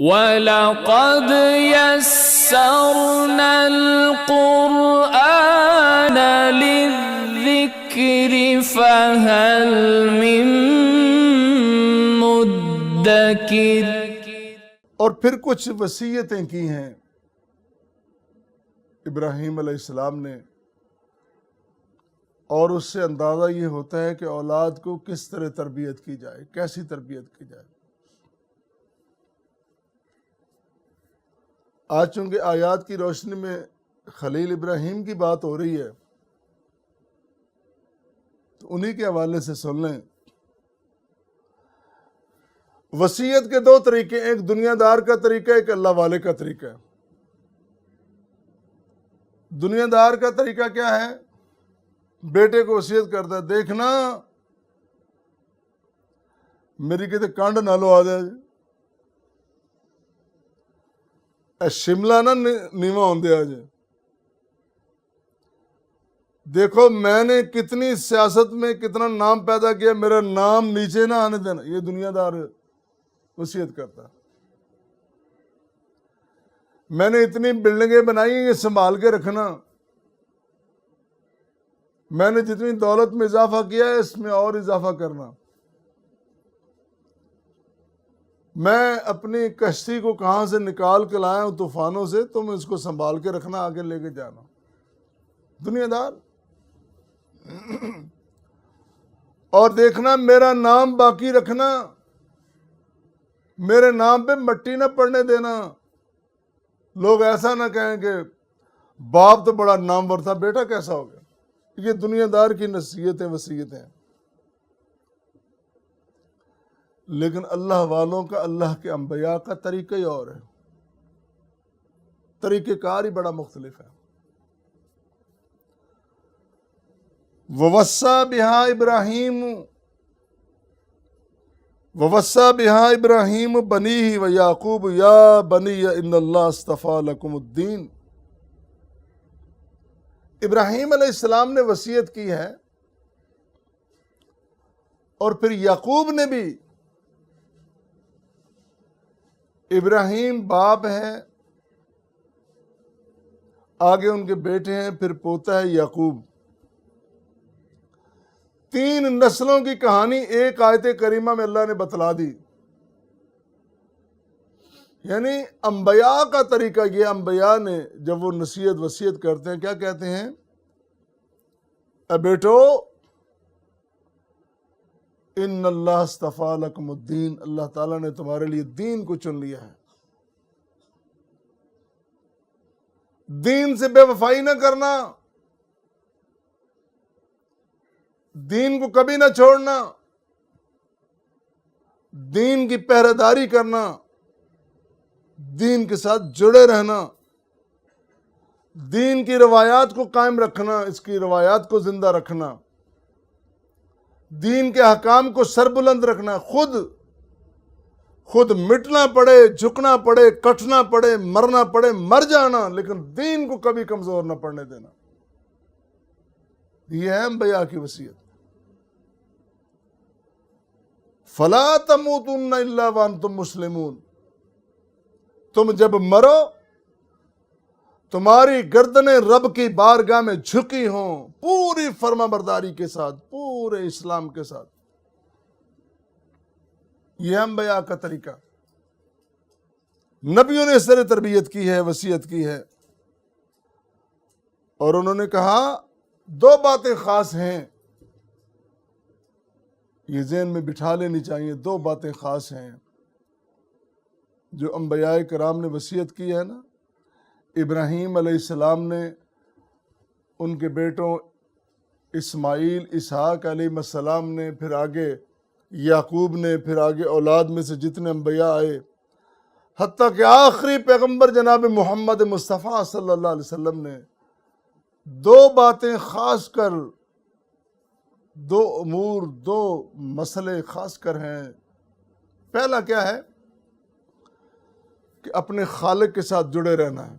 وَلَقَدْ يَسَّرْنَا الْقُرْآنَ لِلذِّكْرِ فَهَلْ مِن مُدَّكِرٍ۔ اور پھر کچھ وصیتیں کی ہیں ابراہیم علیہ السلام نے، اور اس سے اندازہ یہ ہوتا ہے کہ اولاد کو کس طرح تربیت کی جائے، کیسی تربیت کی جائے۔ آج چونکہ آیات کی روشنی میں خلیل ابراہیم کی بات ہو رہی ہے تو انہی کے حوالے سے سن لیں۔ وصیت کے دو طریقے، ایک دنیا دار کا طریقہ، ایک اللہ والے کا طریقہ ہے۔ دنیا دار کا طریقہ کیا ہے؟ بیٹے کو وصیت کرتا ہے، دیکھنا میری کہتے کانڈ نہ لو آ جائے، شملہ نہ نیواں ہوندے آ جائے۔ دیکھو میں نے کتنی سیاست میں کتنا نام پیدا کیا، میرا نام نیچے نہ آنے دینا۔ یہ دنیا دار وصیت کرتا ہے۔ میں نے اتنی بلڈنگیں بنائی ہیں، یہ سنبھال کے رکھنا۔ میں نے جتنی دولت میں اضافہ کیا ہے اس میں اور اضافہ کرنا۔ میں اپنی کشتی کو کہاں سے نکال کے لایا ہوں طوفانوں سے، تم اس کو سنبھال کے رکھنا، آگے لے کے جانا۔ دنیا دار۔ اور دیکھنا میرا نام باقی رکھنا، میرے نام پہ مٹی نہ پڑنے دینا۔ لوگ ایسا نہ کہیں کہ باپ تو بڑا نامور تھا، بیٹا کیسا ہو گیا۔ یہ دنیا دار کی نصیحتیں وصیتیں۔ لیکن اللہ والوں کا، اللہ کے انبیاء کا طریقہ ہی اور ہے، طریقہ کار ہی بڑا مختلف ہے۔ وَوَصَّى بِهَا إِبْرَاهِيمُ بَنِيهِ وَيَعْقُوبُ يَا بَنِيَّ إِنَّ اللَّهَ اصْطَفَىٰ لَكُمُ الدِّينَ۔ ابراہیم علیہ السلام نے وصیت کی ہے، اور پھر یعقوب نے بھی۔ ابراہیم باپ ہے، آگے ان کے بیٹے ہیں، پھر پوتا ہے یعقوب۔ تین نسلوں کی کہانی ایک آیت کریمہ میں اللہ نے بتلا دی۔ یعنی انبیاء کا طریقہ یہ، انبیاء نے جب وہ نصیحت وصیت کرتے ہیں کیا کہتے ہیں؟ اے بیٹو، ان اللہ اصطفیٰ لکم الدین، اللہ تعالیٰ نے تمہارے لیے دین کو چن لیا ہے۔ دین سے بے وفائی نہ کرنا، دین کو کبھی نہ چھوڑنا، دین کی پہرہ داری کرنا، دین کے ساتھ جڑے رہنا، دین کی روایات کو قائم رکھنا، اس کی روایات کو زندہ رکھنا، دین کے احکام کو سربلند رکھنا، خود مٹنا پڑے، جھکنا پڑے، کٹنا پڑے، مرنا پڑے، مر جانا، لیکن دین کو کبھی کمزور نہ پڑنے دینا۔ یہ ہے انبیاء کی وصیت۔ فَلَا تَمُوتُنَّ إِلَّا وَأَنْتُمْ مُسْلِمُونَ، تم جب مرو تمہاری گردنیں رب کی بارگاہ میں جھکی ہوں، پوری فرما برداری کے ساتھ، پورے اسلام کے ساتھ۔ یہ انبیاء کا طریقہ۔ نبیوں نے اس طرح تربیت کی ہے، وصیت کی ہے، اور انہوں نے کہا دو باتیں خاص ہیں، یہ ذہن میں بٹھا لینی چاہیے۔ دو باتیں خاص ہیں جو انبیاء کرام نے وصیت کی ہے نا۔ ابراہیم علیہ السلام نے ان کے بیٹوں اسماعیل، اسحاق علیہ السلام نے، پھر آگے یعقوب نے، پھر آگے اولاد میں سے جتنے انبیاء آئے، حتیٰ کہ آخری پیغمبر جناب محمد مصطفیٰ صلی اللہ علیہ وسلم نے دو باتیں خاص کر، دو امور، دو مسئلے خاص کر ہیں۔ پہلا کیا ہے کہ اپنے خالق کے ساتھ جڑے رہنا ہے،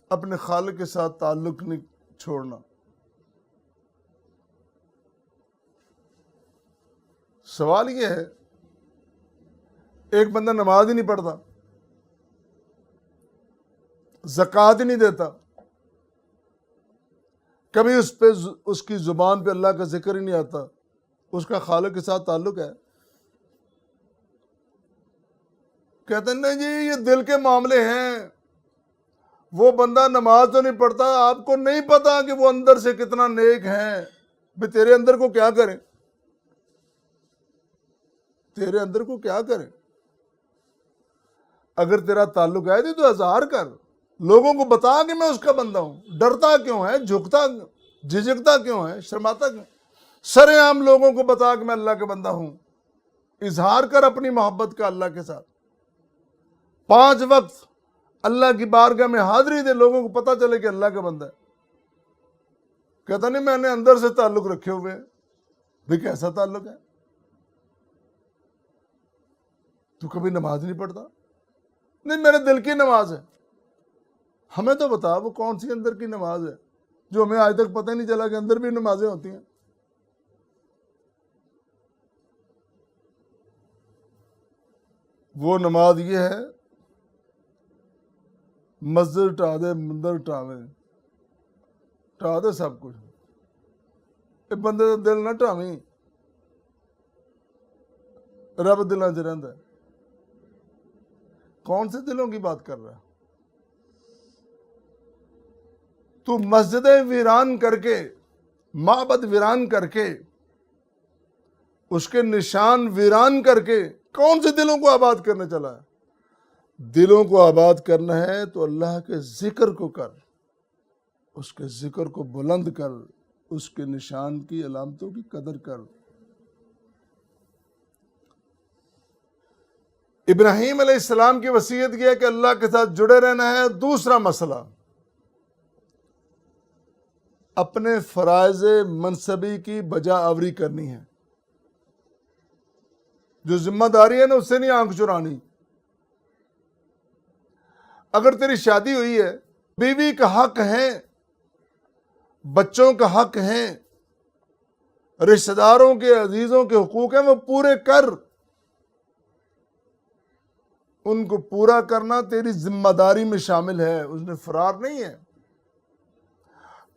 اپنے خالق کے ساتھ تعلق نہیں چھوڑنا۔ سوال یہ ہے ایک بندہ نماز ہی نہیں پڑھتا، زکوٰۃ ہی نہیں دیتا، کبھی اس کی زبان پہ اللہ کا ذکر ہی نہیں آتا، اس کا خالق کے ساتھ تعلق ہے؟ کہتے ہیں نہیں جی یہ دل کے معاملے ہیں، وہ بندہ نماز تو نہیں پڑھتا، آپ کو نہیں پتا کہ وہ اندر سے کتنا نیک ہے۔ بھئی تیرے اندر کو کیا کریں، تیرے اندر کو کیا کریں؟ اگر تیرا تعلق ہے تو اظہار کر، لوگوں کو بتا کہ میں اس کا بندہ ہوں۔ ڈرتا کیوں ہے، جھکتا جھجکتا کیوں ہے، شرماتا کیوں؟ سر عام لوگوں کو بتا کہ میں اللہ کا بندہ ہوں، اظہار کر اپنی محبت کا اللہ کے ساتھ۔ 5 وقت اللہ کی بارگاہ میں حاضری دے، لوگوں کو پتہ چلے کہ اللہ کا بندہ ہے۔ کہتا نہیں میں نے اندر سے تعلق رکھے ہوئے ہیں۔ بھی کیسا تعلق ہے؟ تو کبھی نماز نہیں پڑھتا؟ نہیں میرے دل کی نماز ہے۔ ہمیں تو بتا وہ کون سی اندر کی نماز ہے جو ہمیں آج تک پتہ نہیں چلا کہ اندر بھی نمازیں ہوتی ہیں۔ وہ نماز یہ ہے مسجد ٹا دے مندر ٹاوے، ٹا دے سب کچھ، ایک بندے کا دل نہ ٹاویں، رب دلاں چ رہندا ہے۔ کون سے دلوں کی بات کر رہا ہے؟ تو مسجدیں ویران کر کے، معبد ویران کر کے، اس کے نشان ویران کر کے کون سے دلوں کو آباد کرنے چلا ہے؟ دلوں کو آباد کرنا ہے تو اللہ کے ذکر کو کر، اس کے ذکر کو بلند کر، اس کے نشان کی علامتوں کی قدر کر۔ ابراہیم علیہ السلام کی وصیت یہ ہے کہ اللہ کے ساتھ جڑے رہنا ہے۔ دوسرا مسئلہ، اپنے فرائض منصبی کی بجا آوری کرنی ہے۔ جو ذمہ داری ہے نا اس سے نہیں آنکھ چرانی۔ اگر تیری شادی ہوئی ہے، بیوی کا حق ہے، بچوں کا حق ہے، رشتہ داروں کے عزیزوں کے حقوق ہیں، وہ پورے کر۔ ان کو پورا کرنا تیری ذمہ داری میں شامل ہے، اس نے فرار نہیں ہے۔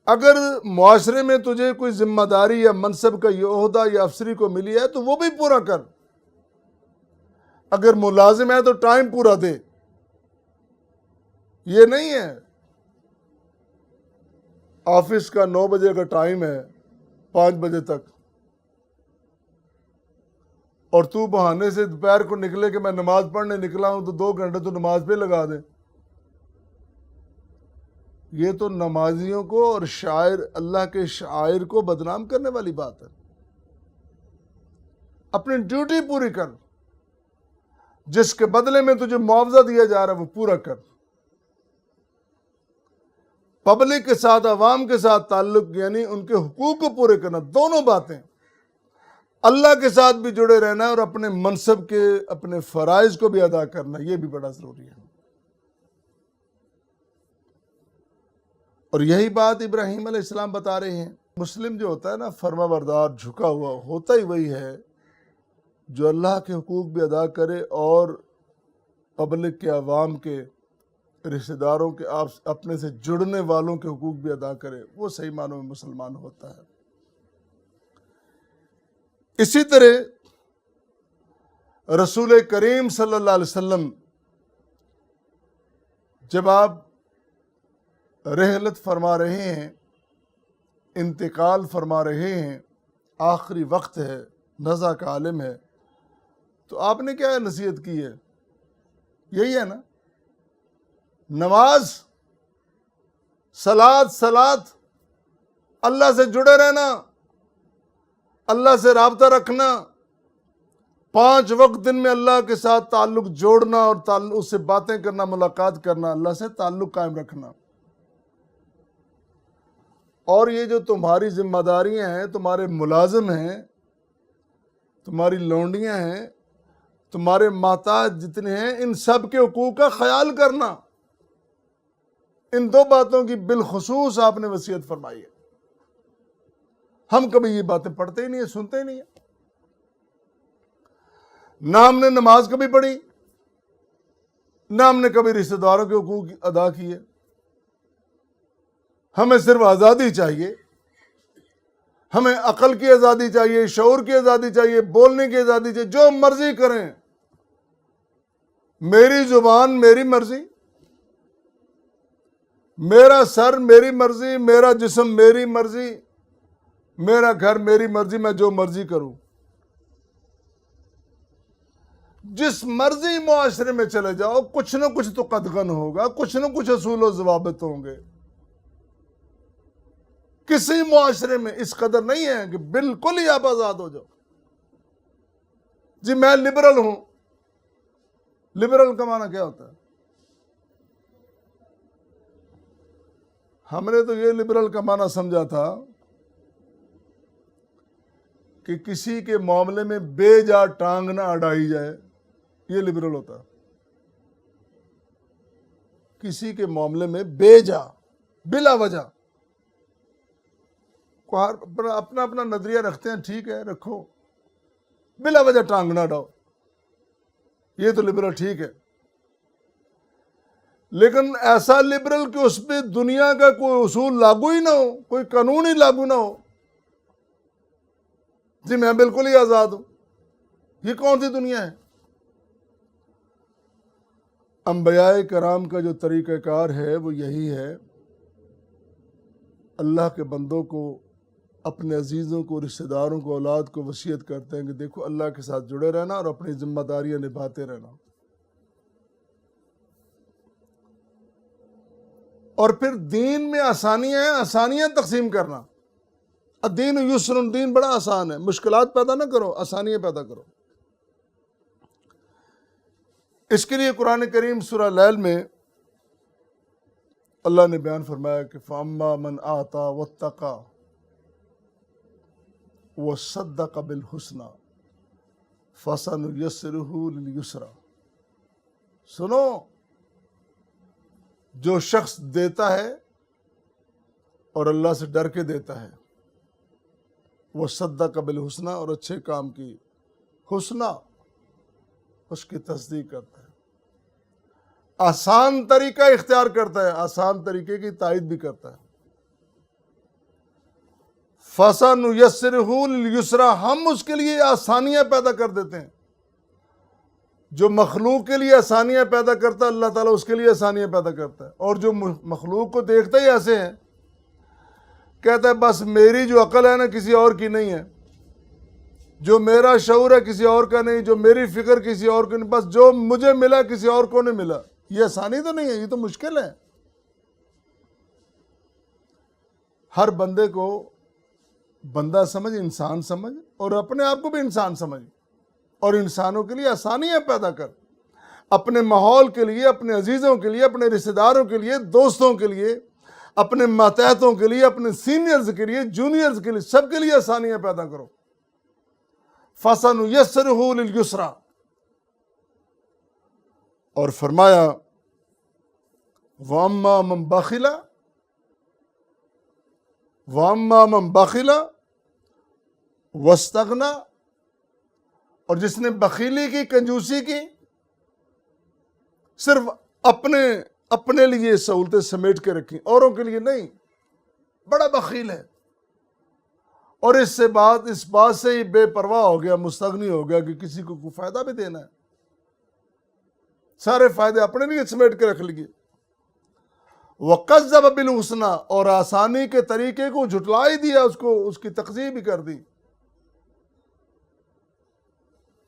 اگر معاشرے میں تجھے کوئی ذمہ داری یا منصب کا یہ عہدہ یا افسری کو ملی ہے تو وہ بھی پورا کر۔ اگر ملازم ہے تو ٹائم پورا دے۔ یہ نہیں ہے آفس کا 9 بجے کا ٹائم ہے 5 بجے تک، اور تو بہانے سے دوپہر کو نکلے کہ میں نماز پڑھنے نکلا ہوں تو 2 گھنٹے تو نماز پہ لگا دے۔ یہ تو نمازیوں کو اور شاعر اللہ کے شاعر کو بدنام کرنے والی بات ہے۔ اپنی ڈیوٹی پوری کر، جس کے بدلے میں تجھے معاوضہ دیا جا رہا ہے وہ پورا کر۔ پبلک کے ساتھ، عوام کے ساتھ تعلق یعنی ان کے حقوق کو پورے کرنا، دونوں باتیں۔ اللہ کے ساتھ بھی جڑے رہنا اور اپنے منصب کے، اپنے فرائض کو بھی ادا کرنا، یہ بھی بڑا ضروری ہے۔ اور یہی بات ابراہیم علیہ السلام بتا رہے ہیں۔ مسلم جو ہوتا ہے نا، فرما بردار، جھکا ہوا، ہوتا ہی وہی ہے جو اللہ کے حقوق بھی ادا کرے اور پبلک کے، عوام کے، رشتہ داروں کے، اپنے سے جڑنے والوں کے حقوق بھی ادا کرے، وہ صحیح معنوں میں مسلمان ہوتا ہے۔ اسی طرح رسول کریم صلی اللہ علیہ وسلم جب آپ رحلت فرما رہے ہیں، انتقال فرما رہے ہیں، آخری وقت ہے، نزع کا عالم ہے، تو آپ نے کیا نصیحت کی ہے؟ یہی ہے نا، نماز، صلاۃ، اللہ سے جڑے رہنا، اللہ سے رابطہ رکھنا، 5 وقت دن میں اللہ کے ساتھ تعلق جوڑنا اور اس سے باتیں کرنا، ملاقات کرنا، اللہ سے تعلق قائم رکھنا۔ اور یہ جو تمہاری ذمہ داریاں ہیں، تمہارے ملازم ہیں، تمہاری لونڈیاں ہیں، تمہارے محتاج جتنے ہیں، ان سب کے حقوق کا خیال کرنا، ان 2 باتوں کی بالخصوص آپ نے وصیت فرمائی ہے۔ ہم کبھی یہ باتیں پڑھتے ہی نہیں ہیں، سنتے ہی نہیں ہیں۔ نہ ہم نے نماز کبھی پڑھی، نہ ہم نے کبھی رشتہ داروں کے حقوق ادا کیے. ہمیں صرف آزادی چاہیے، ہمیں عقل کی آزادی چاہیے، شعور کی آزادی چاہیے، بولنے کی آزادی چاہیے، جو مرضی کریں. میری زبان میری مرضی، میرا سر میری مرضی، میرا جسم میری مرضی، میرا گھر میری مرضی، میں جو مرضی کروں. جس مرضی معاشرے میں چلے جاؤ کچھ نہ کچھ تو قدغن ہوگا، کچھ نہ کچھ اصول و ضوابط ہوں گے. کسی معاشرے میں اس قدر نہیں ہے کہ بالکل ہی آپ آزاد ہو جاؤ. جی میں لبرل ہوں. لبرل کا معنی کیا ہوتا ہے؟ ہم نے تو یہ لبرل کا معنی سمجھا تھا کہ کسی کے معاملے میں بے جا ٹانگ نہ اڑائی جائے، یہ لبرل ہوتا ہے. کسی کے معاملے میں بے جا، بلا وجہ اپنا اپنا نظریہ رکھتے ہیں، ٹھیک ہے رکھو، بلا وجہ ٹانگ نہ اڑاؤ، یہ تو لبرل ٹھیک ہے. لیکن ایسا لبرل کہ اس پہ دنیا کا کوئی اصول لاگو ہی نہ ہو، کوئی قانون ہی لاگو نہ ہو. جی میں بالکل ہی آزاد ہوں، یہ کون سی دنیا ہے؟ انبیاء کرام کا جو طریقہ کار ہے وہ یہی ہے. اللہ کے بندوں کو، اپنے عزیزوں کو، رشتہ داروں کو، اولاد کو وصیت کرتے ہیں کہ دیکھو اللہ کے ساتھ جڑے رہنا اور اپنی ذمہ داریاں نبھاتے رہنا. اور پھر دین میں آسانیاں ہیں، آسانیاں تقسیم کرنا. الدین یسر، دین بڑا آسان ہے، مشکلات پیدا نہ کرو، آسانیاں پیدا کرو. اس کے لیے قرآن کریم سورہ لیل میں اللہ نے بیان فرمایا کہ فَأَمَّا مَنْ آتَى وَاتَّقَى وَصَدَّقَ بِالْحُسْنَى فَسَنُيَسِّرُهُ لِلْيُسْرَى. سنو، جو شخص دیتا ہے اور اللہ سے ڈر کے دیتا ہے، وہ صدق بالحسنہ، اور اچھے کام کی حسنہ اس کی تصدیق کرتا ہے، آسان طریقہ اختیار کرتا ہے، آسان طریقے کی تائید بھی کرتا ہے. فَسَنُيَسِّرُهُ لِلْيُسْرَى، ہم اس کے لیے آسانیاں پیدا کر دیتے ہیں. جو مخلوق کے لیے آسانیاں پیدا کرتا ہے اللہ تعالیٰ اس کے لیے آسانیاں پیدا کرتا ہے. اور جو مخلوق کو دیکھتا ہی ایسے ہیں، کہتا ہے بس میری جو عقل ہے نا کسی اور کی نہیں ہے، جو میرا شعور ہے کسی اور کا نہیں، جو میری فکر کسی اور کی نہیں، بس جو مجھے ملا کسی اور کو نہیں ملا. یہ آسانی تو نہیں ہے، یہ تو مشکل ہے. ہر بندے کو بندہ سمجھ، انسان سمجھ، اور اپنے آپ کو بھی انسان سمجھ، اور انسانوں کے لیے آسانیاں پیدا کر. اپنے ماحول کے لیے، اپنے عزیزوں کے لیے، اپنے رشتہ داروں کے لیے، دوستوں کے لیے، اپنے ماتحتوں کے لیے، اپنے سینئرز کے لیے، جونیئرز کے لیے، سب کے لیے آسانیاں پیدا کرو. فَسَنُيَسِّرُهُ لِلْيُسْرَى. اور فرمایا وَأَمَّا مَنْ بَخِلَ وَاسْتَغْنَى، اور جس نے بخیلی کی، کنجوسی کی، صرف اپنے لیے سہولتیں سمیٹ کے رکھی، اوروں کے لیے نہیں، بڑا بخیل ہے. اور اس بات سے ہی بے پرواہ ہو گیا، مستغنی ہو گیا کہ کسی کو کوئی فائدہ بھی دینا ہے، سارے فائدے اپنے لیے سمیٹ کے رکھ لیے. وَقَذَّبَ بِالْحُسْنَى، اور آسانی کے طریقے کو جھٹلا ہی دیا، اس کی تکذیب ہی کر دی.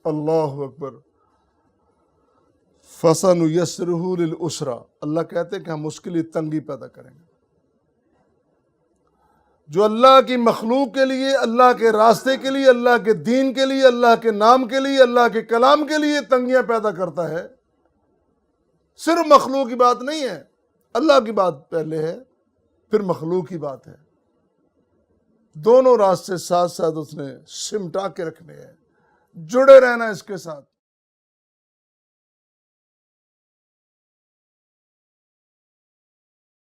اللہ اکبر. فَسَنُيَسِّرُهُ لِلْعُسْرَى، اللہ کہتے ہیں کہ ہم اس کے لیے تنگی پیدا کریں گے. جو اللہ کی مخلوق کے لیے، اللہ کے راستے کے لیے، اللہ کے دین کے لیے، اللہ کے نام کے لیے، اللہ کے کلام کے لیے تنگیاں پیدا کرتا ہے، صرف مخلوق کی بات نہیں ہے، اللہ کی بات پہلے ہے، پھر مخلوق کی بات ہے. دونوں راستے ساتھ ساتھ اس نے سمٹا کے رکھنے ہیں، جڑے رہنا اس کے ساتھ.